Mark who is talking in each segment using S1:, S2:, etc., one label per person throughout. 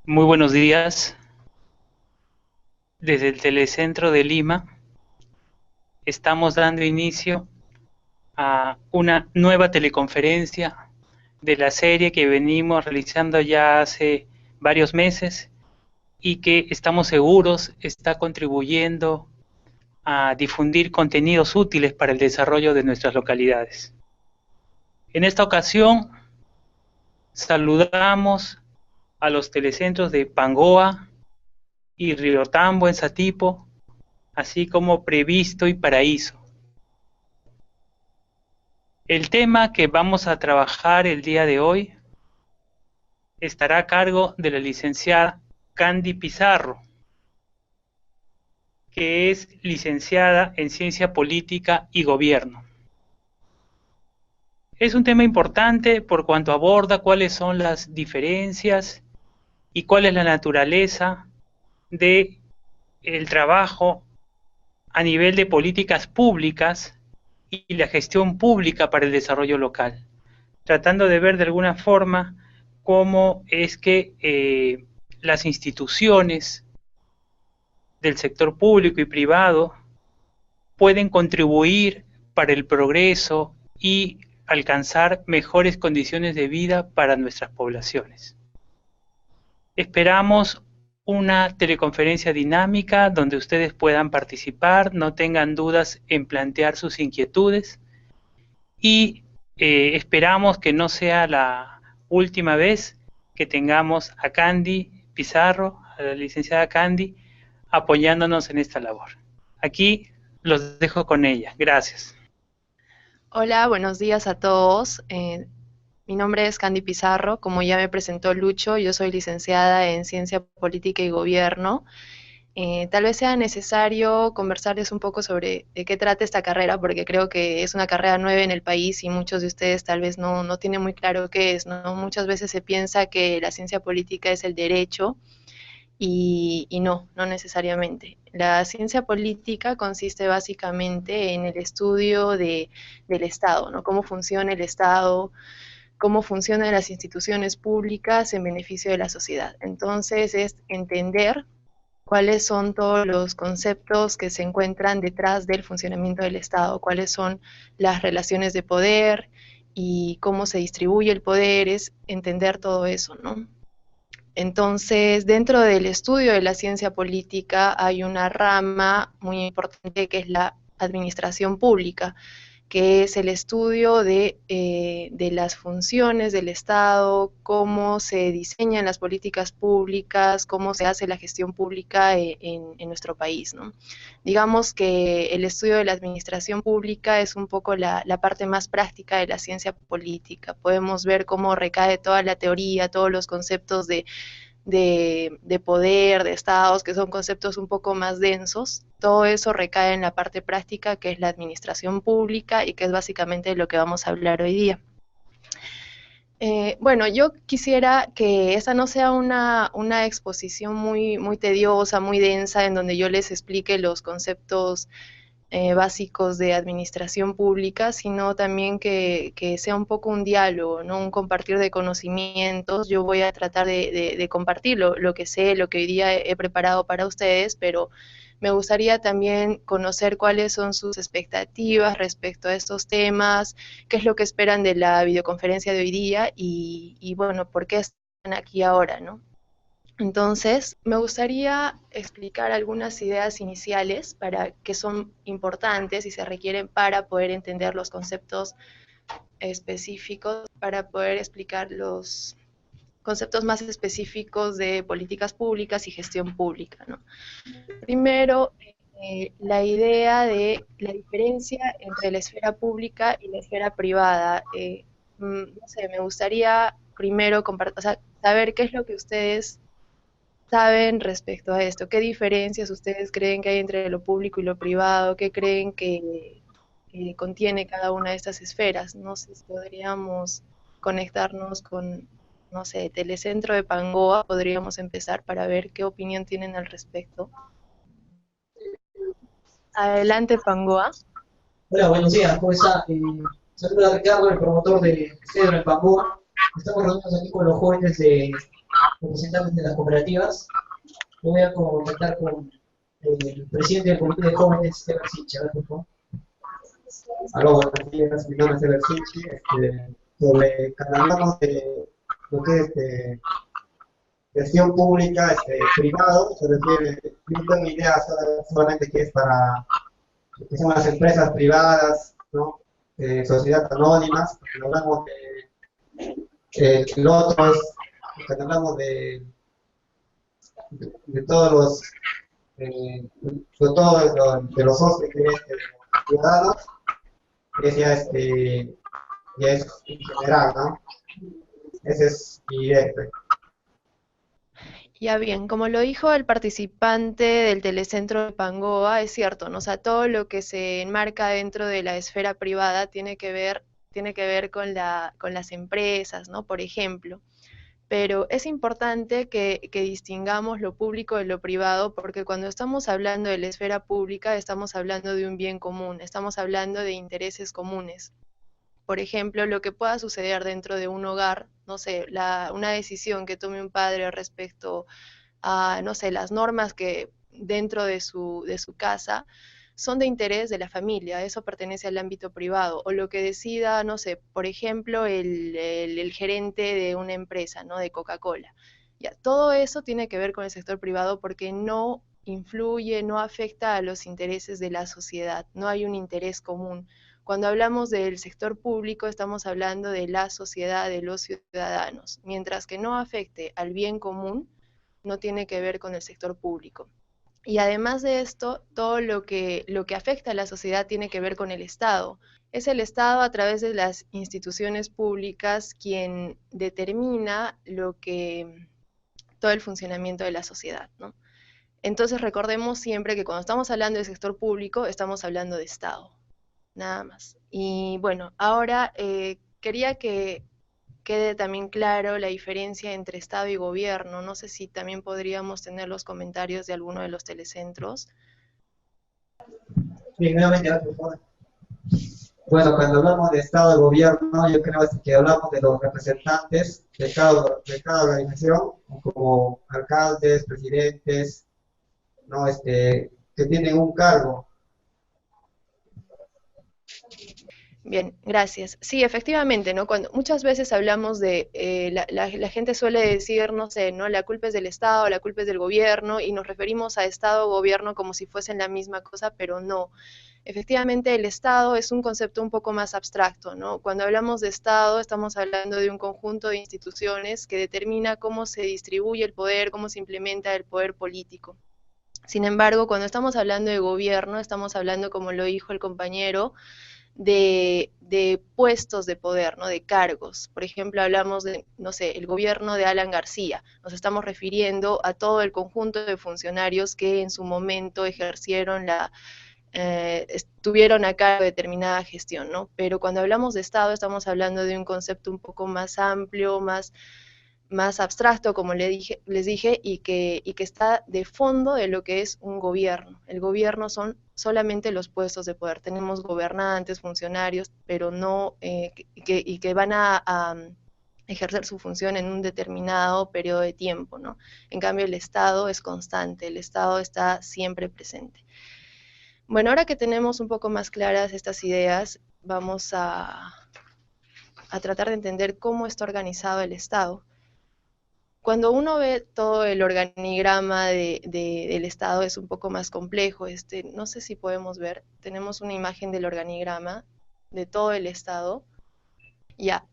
S1: Muy buenos días. Desde el Telecentro de Lima estamos dando inicio a una nueva teleconferencia de la serie que venimos realizando ya hace varios meses y que estamos seguros está contribuyendo a difundir contenidos útiles para el desarrollo de nuestras localidades. En esta ocasión saludamos a los telecentros de Pangoa y Riotambo en Satipo, así como Previsto y Paraíso. El tema que vamos a trabajar el día de hoy estará a cargo de la licenciada Candy Pizarro, que es licenciada en Ciencia Política y Gobierno. Es un tema importante por cuanto aborda cuáles son las diferencias y cuál es la naturaleza de el trabajo a nivel de políticas públicas y la gestión pública para el desarrollo local, tratando de ver de alguna forma cómo es que las instituciones del sector público y privado pueden contribuir para el progreso y alcanzar mejores condiciones de vida para nuestras poblaciones. Esperamos una teleconferencia dinámica donde ustedes puedan participar, no tengan dudas en plantear sus inquietudes y esperamos que no sea la última vez que tengamos a Candy Pizarro, a la licenciada Candy, apoyándonos en esta labor. Aquí los dejo con ella. Gracias.
S2: Hola, buenos días a todos. Mi nombre es Candy Pizarro. Como ya me presentó Lucho, yo soy licenciada en Ciencia Política y Gobierno. Tal vez sea necesario conversarles un poco sobre de qué trata esta carrera, porque creo que es una carrera nueva en el país y muchos de ustedes tal vez no tienen muy claro qué es, ¿no? Muchas veces se piensa que la ciencia política es el derecho y no necesariamente. La ciencia política consiste básicamente en el estudio del Estado, ¿no? Cómo funciona el Estado, cómo funcionan las instituciones públicas en beneficio de la sociedad. Entonces es entender cuáles son todos los conceptos que se encuentran detrás del funcionamiento del Estado, cuáles son las relaciones de poder y cómo se distribuye el poder, es entender todo eso, ¿no? Entonces, dentro del estudio de la ciencia política hay una rama muy importante que es la administración pública, que es el estudio de las funciones del Estado, cómo se diseñan las políticas públicas, cómo se hace la gestión pública en nuestro país, ¿no? Digamos que el estudio de la administración pública es un poco la parte más práctica de la ciencia política. Podemos ver cómo recae toda la teoría, todos los conceptos de poder, de estados, que son conceptos un poco más densos. Todo eso recae en la parte práctica, que es la administración pública y que es básicamente lo que vamos a hablar hoy día. Bueno, yo quisiera que esa no sea una exposición muy tediosa, muy densa, en donde yo les explique los conceptos básicos de administración pública, sino también que sea un poco un diálogo, ¿no? Un compartir de conocimientos. Yo voy a tratar de compartir lo que sé, lo que hoy día he preparado para ustedes, pero me gustaría también conocer cuáles son sus expectativas respecto a estos temas, qué es lo que esperan de la videoconferencia de hoy día y bueno, por qué están aquí ahora, ¿no? Entonces, me gustaría explicar algunas ideas iniciales para que son importantes y se requieren para poder entender los conceptos específicos, para poder explicar los conceptos más específicos de políticas públicas y gestión pública, ¿no? Primero, la idea de la diferencia entre la esfera pública y la esfera privada. No sé, me gustaría primero o sea, saber qué es lo que ustedes saben respecto a esto? ¿Qué diferencias ustedes creen que hay entre lo público y lo privado? ¿Qué creen que contiene cada una de estas esferas? No sé si podríamos conectarnos con, no sé, Telecentro de Pangoa, podríamos empezar para ver qué opinión tienen al respecto. Adelante, Pangoa.
S3: Hola, buenos días, ¿cómo está? Saluda a Ricardo, el promotor de Cedro en Pamboa. Estamos reunidos aquí con los jóvenes representantes de las cooperativas. Lo voy a contactar con el presidente del Comité de Jóvenes, Esteban Sincha. A ver, por favor.
S4: Aló, buenos días, mi nombre es Ever Sinchi. Cuando hablamos de lo que es gestión pública, privado, se refiere, yo tengo idea solamente que es para que son las empresas privadas, ¿no? Sociedades anónimas. Cuando hablamos el otro es, cuando hablamos de todos los, sobre todo de los socios que es ciudadanos, es ya es en general, ¿no? Ese es mi idea.
S2: Ya bien, como lo dijo el participante del telecentro de Pangoa, es cierto, ¿no? O sea, todo lo que se enmarca dentro de la esfera privada tiene que ver con las empresas, ¿no? Por ejemplo. Pero es importante que distingamos lo público de lo privado, porque cuando estamos hablando de la esfera pública, estamos hablando de un bien común, estamos hablando de intereses comunes. Por ejemplo, lo que pueda suceder dentro de un hogar, no sé, una decisión que tome un padre respecto a, no sé, las normas que dentro de su casa son de interés de la familia, eso pertenece al ámbito privado, o lo que decida, no sé, por ejemplo, el gerente de una empresa, ¿no? De Coca-Cola. Ya, todo eso tiene que ver con el sector privado porque no influye, no afecta a los intereses de la sociedad, no hay un interés común. Cuando hablamos del sector público, estamos hablando de la sociedad, de los ciudadanos, mientras que no afecte al bien común, no tiene que ver con el sector público. Y además de esto, todo lo que afecta a la sociedad tiene que ver con el Estado. Es el Estado a través de las instituciones públicas quien determina todo el funcionamiento de la sociedad, ¿no? Entonces recordemos siempre que cuando estamos hablando del sector público, estamos hablando de Estado, nada más. Y bueno, ahora quería que quede también claro la diferencia entre Estado y gobierno. No sé si también podríamos tener los comentarios de alguno de los telecentros.
S3: Sí, nuevamente, a ver, por favor.
S4: Bueno, cuando hablamos de Estado de Gobierno, yo creo que hablamos de los representantes de cada organización, como alcaldes, presidentes, ¿no? Que tienen un cargo.
S2: Bien, gracias. Sí, efectivamente, ¿no? Cuando muchas veces hablamos de, la gente suele decir, no sé, ¿no? La culpa es del Estado, la culpa es del gobierno, y nos referimos a Estado o gobierno como si fuesen la misma cosa, pero no. Efectivamente, el Estado es un concepto un poco más abstracto, ¿no? Cuando hablamos de Estado, estamos hablando de un conjunto de instituciones que determina cómo se distribuye el poder, cómo se implementa el poder político. Sin embargo, cuando estamos hablando de gobierno, estamos hablando, como lo dijo el compañero, de puestos de poder, ¿no? De cargos. Por ejemplo, hablamos de, no sé, el gobierno de Alan García. Nos estamos refiriendo a todo el conjunto de funcionarios que en su momento ejercieron estuvieron a cargo de determinada gestión, ¿no? Pero cuando hablamos de Estado estamos hablando de un concepto un poco más amplio, más abstracto, como les dije, y que está de fondo de lo que es un gobierno. El gobierno son solamente los puestos de poder. Tenemos gobernantes, funcionarios, pero no, y que van a ejercer su función en un determinado periodo de tiempo, ¿no? En cambio, el Estado es constante, el Estado está siempre presente. Bueno, ahora que tenemos un poco más claras estas ideas, vamos a tratar de entender cómo está organizado el Estado. Cuando uno ve todo el organigrama del Estado es un poco más complejo. No sé si podemos ver, tenemos una imagen del organigrama de todo el Estado. Ya,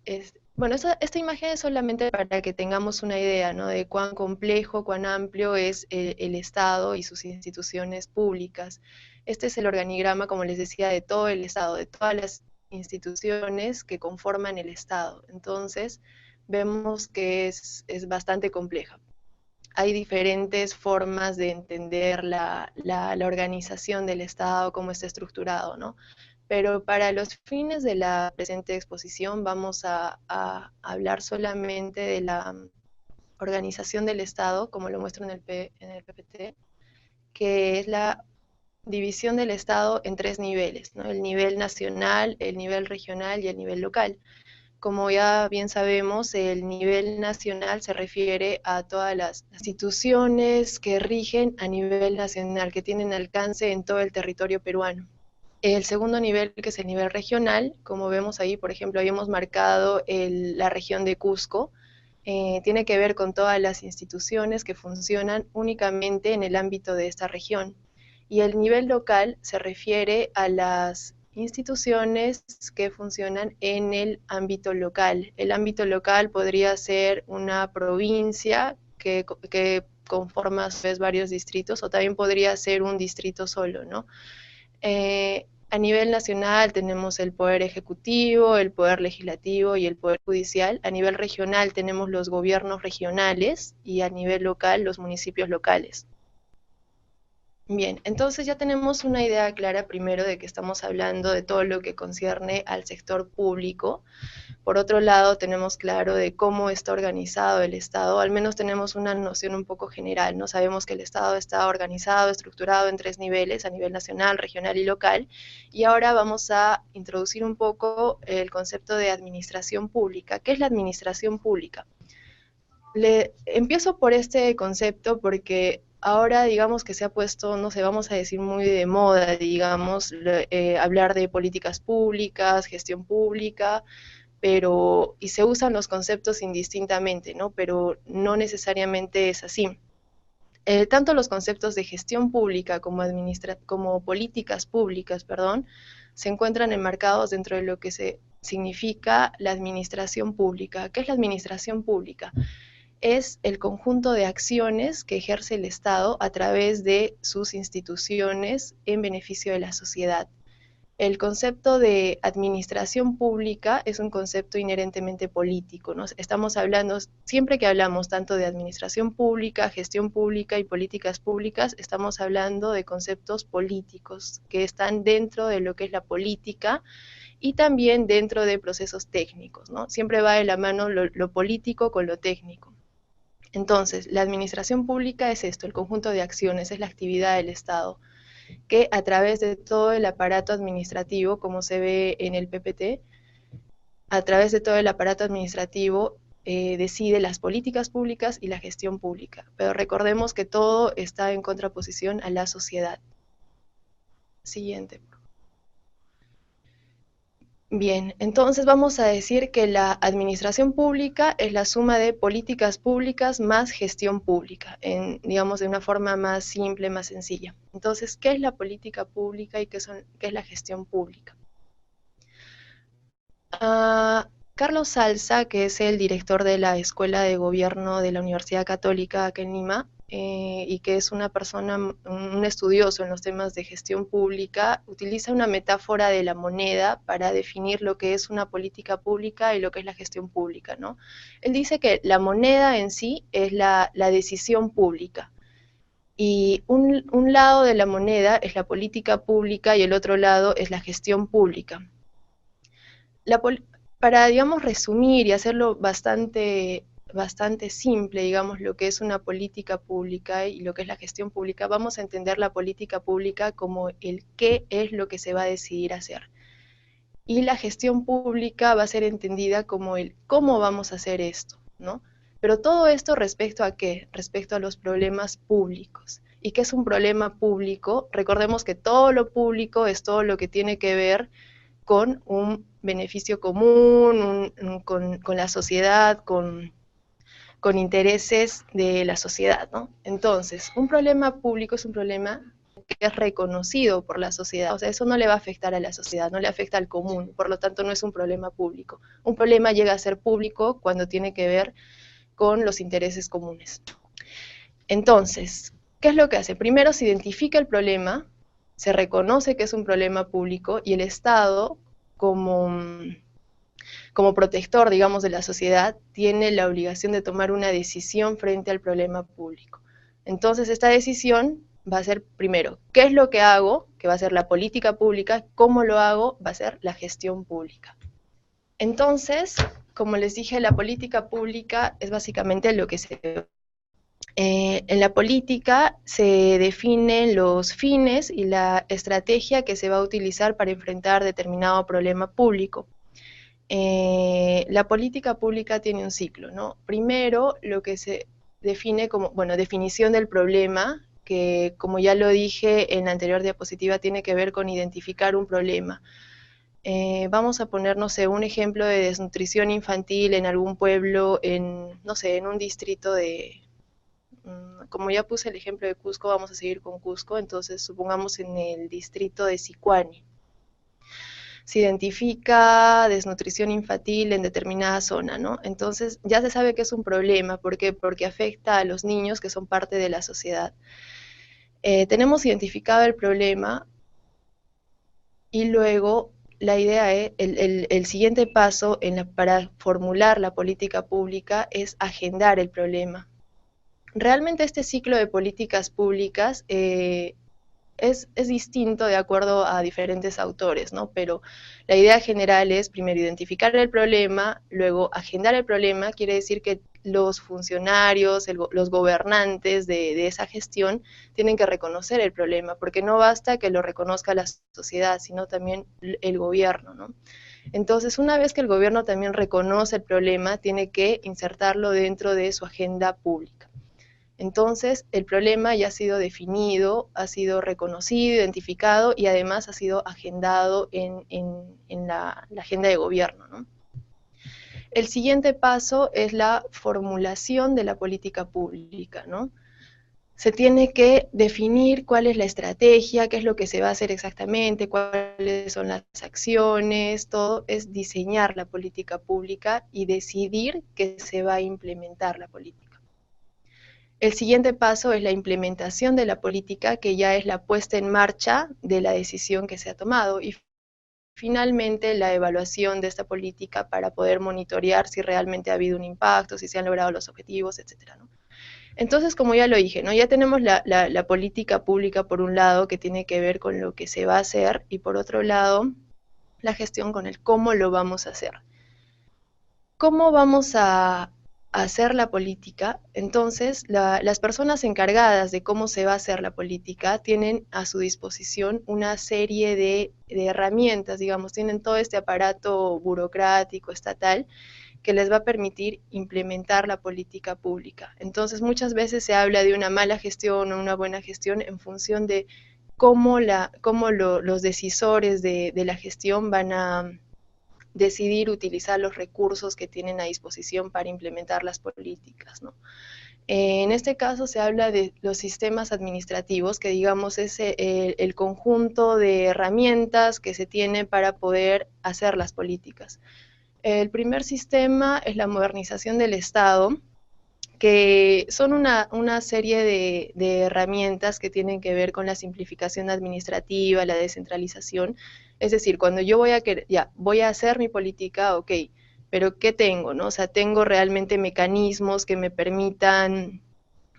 S2: bueno, esta imagen es solamente para que tengamos una idea, ¿no? De cuán complejo, cuán amplio es el Estado y sus instituciones públicas. Este es el organigrama, como les decía, de todo el Estado, de todas las instituciones que conforman el Estado. Entonces, vemos que es bastante compleja. Hay diferentes formas de entender la organización del Estado, cómo está estructurado, ¿no? Pero para los fines de la presente exposición vamos a hablar solamente de la organización del Estado, como lo muestro en el PPT, que es la división del Estado en tres niveles, ¿no? El nivel nacional, el nivel regional y el nivel local. como ya bien sabemos, el nivel nacional se refiere a todas las instituciones que rigen a nivel nacional, que tienen alcance en todo el territorio peruano. El segundo nivel, que es el nivel regional, como vemos ahí, por ejemplo, habíamos marcado la región de Cusco, tiene que ver con todas las instituciones que funcionan únicamente en el ámbito de esta región. Y el nivel local se refiere a las instituciones que funcionan en el ámbito local. El ámbito local podría ser una provincia que conforma a su vez varios distritos, o también podría ser un distrito solo, ¿no? A nivel nacional tenemos el poder ejecutivo, el poder legislativo y el poder judicial. A nivel regional tenemos los gobiernos regionales y a nivel local los municipios locales. Bien, entonces ya tenemos una idea clara primero de que estamos hablando de todo lo que concierne al sector público. Por otro lado, tenemos claro de cómo está organizado el Estado, al menos tenemos una noción un poco general, ¿no? Sabemos que el Estado está organizado, estructurado en 3 niveles, a nivel nacional, regional y local, y ahora vamos a introducir un poco el concepto de administración pública. ¿Qué es la administración pública? Empiezo por este concepto porque ahora digamos que se ha puesto, no sé, vamos a decir muy de moda, digamos, hablar de políticas públicas, gestión pública, y se usan los conceptos indistintamente, ¿no? Pero no necesariamente es así. Tanto los conceptos de gestión pública como políticas públicas, se encuentran enmarcados dentro de lo que se significa la administración pública. ¿Qué es la administración pública? Es el conjunto de acciones que ejerce el Estado a través de sus instituciones en beneficio de la sociedad. El concepto de administración pública es un concepto inherentemente político, ¿no? Estamos hablando, siempre que hablamos tanto de administración pública, gestión pública y políticas públicas, estamos hablando de conceptos políticos que están dentro de lo que es la política y también dentro de procesos técnicos, ¿no? Siempre va de la mano lo político con lo técnico. Entonces, la administración pública es esto, el conjunto de acciones, es la actividad del Estado, que a través de todo el aparato administrativo, como se ve en el PPT, a través de todo el aparato administrativo decide las políticas públicas y la gestión pública. Pero recordemos que todo está en contraposición a la sociedad. Siguiente. Bien, entonces vamos a decir que la administración pública es la suma de políticas públicas más gestión pública, digamos de una forma más simple, más sencilla. Entonces, ¿qué es la política pública y qué es la gestión pública? Carlos Salza, que es el director de la Escuela de Gobierno de la Universidad Católica acá en Lima, y que es una persona, un estudioso en los temas de gestión pública, utiliza una metáfora de la moneda para definir lo que es una política pública y lo que es la gestión pública, ¿no? Él dice que la moneda en sí es la decisión pública, y un lado de la moneda es la política pública y el otro lado es la gestión pública. Para, digamos, resumir y hacerlo bastante simple, digamos, lo que es una política pública y lo que es la gestión pública, vamos a entender la política pública como el qué es lo que se va a decidir hacer. Y la gestión pública va a ser entendida como el cómo vamos a hacer esto, ¿no? Pero todo esto respecto a ¿qué? Respecto a los problemas públicos. ¿Y qué es un problema público? Recordemos que todo lo público es todo lo que tiene que ver con un beneficio común, con la sociedad, con intereses de la sociedad, ¿no? Entonces, un problema público es un problema que es reconocido por la sociedad, o sea, eso no le va a afectar a la sociedad, no le afecta al común, por lo tanto no es un problema público. Un problema llega a ser público cuando tiene que ver con los intereses comunes. Entonces, ¿qué es lo que hace? Primero se identifica el problema, se reconoce que es un problema público y el Estado, como protector, digamos, de la sociedad, tiene la obligación de tomar una decisión frente al problema público. Entonces, esta decisión va a ser, primero, ¿qué es lo que hago? Que va a ser la política pública. ¿Cómo lo hago? Va a ser la gestión pública. Entonces, como les dije, la política pública es básicamente lo que se... en la política se definen los fines y la estrategia que se va a utilizar para enfrentar determinado problema público. La política pública tiene un ciclo, ¿no? Primero, lo que se define como, bueno, definición del problema, que como ya lo dije en la anterior diapositiva, tiene que ver con identificar un problema. Vamos a poner, no sé, un ejemplo de desnutrición infantil en algún pueblo, no sé, en un distrito de, como ya puse el ejemplo de Cusco, vamos a seguir con Cusco, entonces supongamos en el distrito de Sicuani. Se identifica desnutrición infantil en determinada zona, ¿no? Entonces ya se sabe que es un problema, ¿por qué? Porque afecta a los niños que son parte de la sociedad. Tenemos identificado el problema y luego la idea es, el siguiente paso para formular la política pública es agendar el problema. Realmente este ciclo de políticas públicas es distinto de acuerdo a diferentes autores, ¿no? Pero la idea general es primero identificar el problema, luego agendar el problema, quiere decir que los funcionarios, los gobernantes de esa gestión tienen que reconocer el problema, porque no basta que lo reconozca la sociedad, sino también el gobierno, ¿no? Entonces, una vez que el gobierno también reconoce el problema, tiene que insertarlo dentro de su agenda pública. Entonces, el problema ya ha sido definido, ha sido reconocido, identificado y además ha sido agendado en la agenda de gobierno, ¿no? El siguiente paso es la formulación de la política pública, ¿no? Se tiene que definir cuál es la estrategia, qué es lo que se va a hacer exactamente, cuáles son las acciones, todo es diseñar la política pública y decidir que se va a implementar la política. El siguiente paso es la implementación de la política, que ya es la puesta en marcha de la decisión que se ha tomado. Y finalmente la evaluación de esta política para poder monitorear si realmente ha habido un impacto, si se han logrado los objetivos, etcétera, ¿no? Entonces, como ya lo dije, ¿no? Ya tenemos la política pública por un lado, que tiene que ver con lo que se va a hacer, y por otro lado, la gestión con el cómo lo vamos a hacer. ¿Cómo vamos a hacer la política? Entonces, las personas encargadas de cómo se va a hacer la política tienen a su disposición una serie de herramientas, digamos, tienen todo este aparato burocrático, estatal, que les va a permitir implementar la política pública. Entonces, muchas veces se habla de una mala gestión o una buena gestión en función de cómo los decisores de la gestión van a decidir utilizar los recursos que tienen a disposición para implementar las políticas, ¿no? En este caso se habla de los sistemas administrativos, que digamos es el conjunto de herramientas que se tiene para poder hacer las políticas. El primer sistema es la modernización del Estado, que son una serie de herramientas que tienen que ver con la simplificación administrativa, la descentralización. Es decir, cuando yo voy a hacer mi política, ok, pero ¿qué tengo, no? O sea, tengo realmente mecanismos que me permitan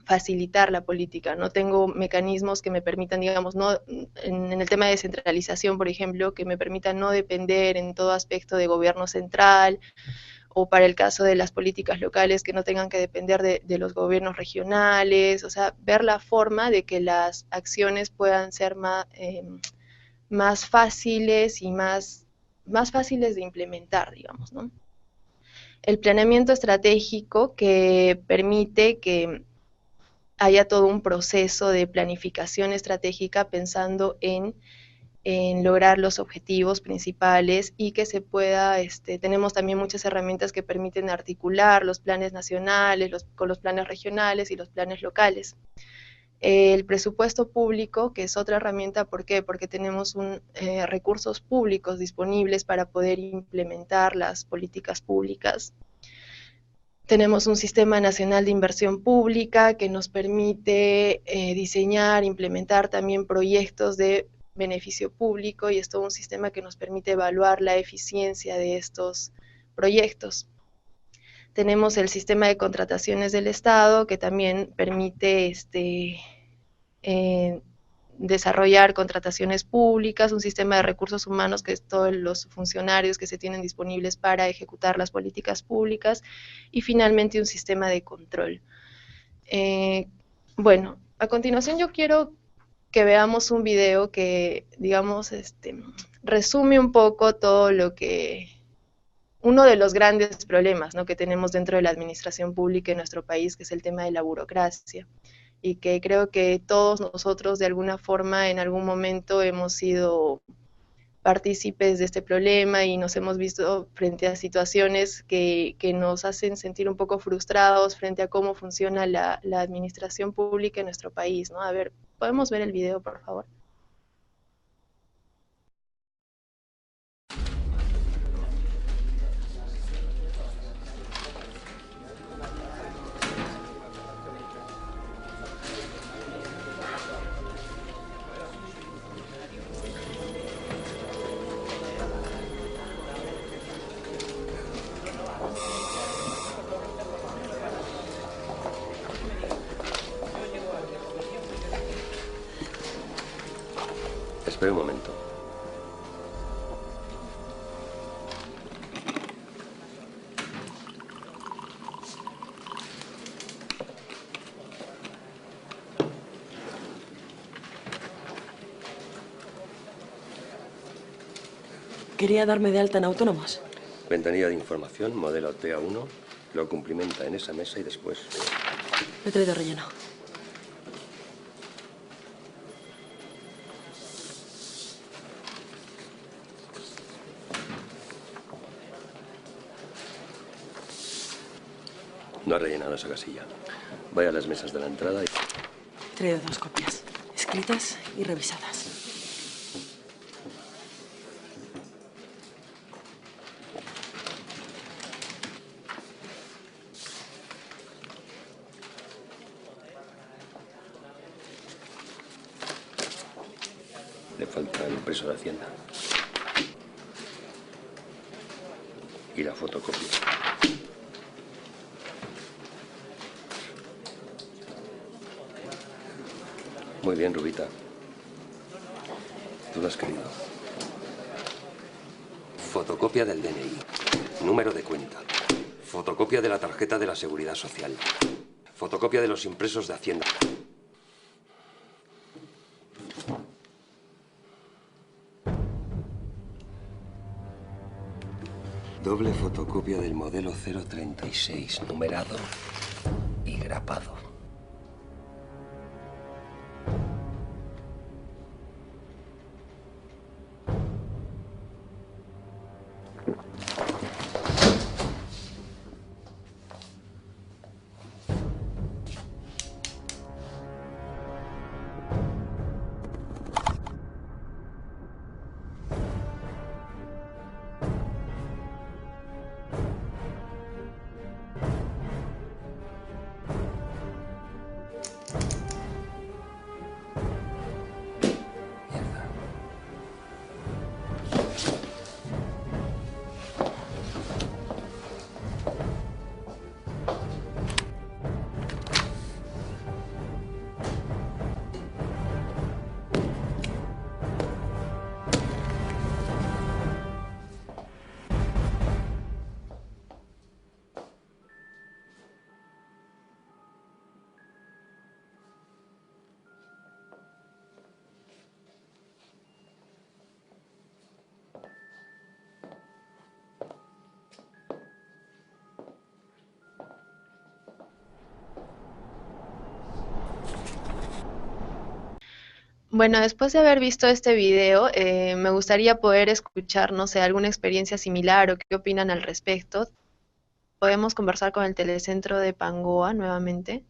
S2: facilitar la política, no tengo mecanismos que me permitan, digamos, no, en el tema de descentralización, por ejemplo, que me permitan no depender en todo aspecto de gobierno central, o para el caso de las políticas locales que no tengan que depender de los gobiernos regionales, o sea, ver la forma de que las acciones puedan ser más fáciles y más fáciles de implementar, digamos, ¿no? El planeamiento estratégico, que permite que haya todo un proceso de planificación estratégica pensando en lograr los objetivos principales, y que se pueda, tenemos también muchas herramientas que permiten articular los planes nacionales con los planes regionales y los planes locales. El presupuesto público, que es otra herramienta, ¿por qué? Porque tenemos recursos públicos disponibles para poder implementar las políticas públicas. Tenemos un sistema nacional de inversión pública que nos permite diseñar, implementar también proyectos de beneficio público, y es todo un sistema que nos permite evaluar la eficiencia de estos proyectos. Tenemos el sistema de contrataciones del Estado, que también permite desarrollar contrataciones públicas, un sistema de recursos humanos, que es todos los funcionarios que se tienen disponibles para ejecutar las políticas públicas, y finalmente un sistema de control. Bueno, a continuación yo quiero que veamos un video que, digamos, resume un poco todo lo que uno de los grandes problemas, ¿no?, que tenemos dentro de la administración pública en nuestro país, que es el tema de la burocracia, y que creo que todos nosotros de alguna forma en algún momento hemos sido partícipes de este problema y nos hemos visto frente a situaciones que nos hacen sentir un poco frustrados frente a cómo funciona la administración pública en nuestro país, ¿no? A ver, ¿podemos ver el video, por favor?
S5: Espera un momento.
S6: Quería darme de alta en autónomos.
S5: Ventanilla de información, modelo TA1. Lo cumplimenta en esa mesa y después...
S6: Me he traído relleno.
S5: No ha rellenado esa casilla. Vaya a las mesas de la entrada y...
S6: He traído 2 copias, escritas y revisadas.
S5: Le falta el impreso de Hacienda. Y la fotocopia. Muy bien, Rubita. Tú lo has querido. Fotocopia del DNI. Número de cuenta. Fotocopia de la tarjeta de la Seguridad Social. Fotocopia de los impresos de Hacienda. Doble fotocopia del modelo 036, numerado y grapado.
S2: Bueno, después de haber visto este video, me gustaría poder escuchar, no sé, alguna experiencia similar o qué opinan al respecto. Podemos conversar con el telecentro de Pangoa nuevamente.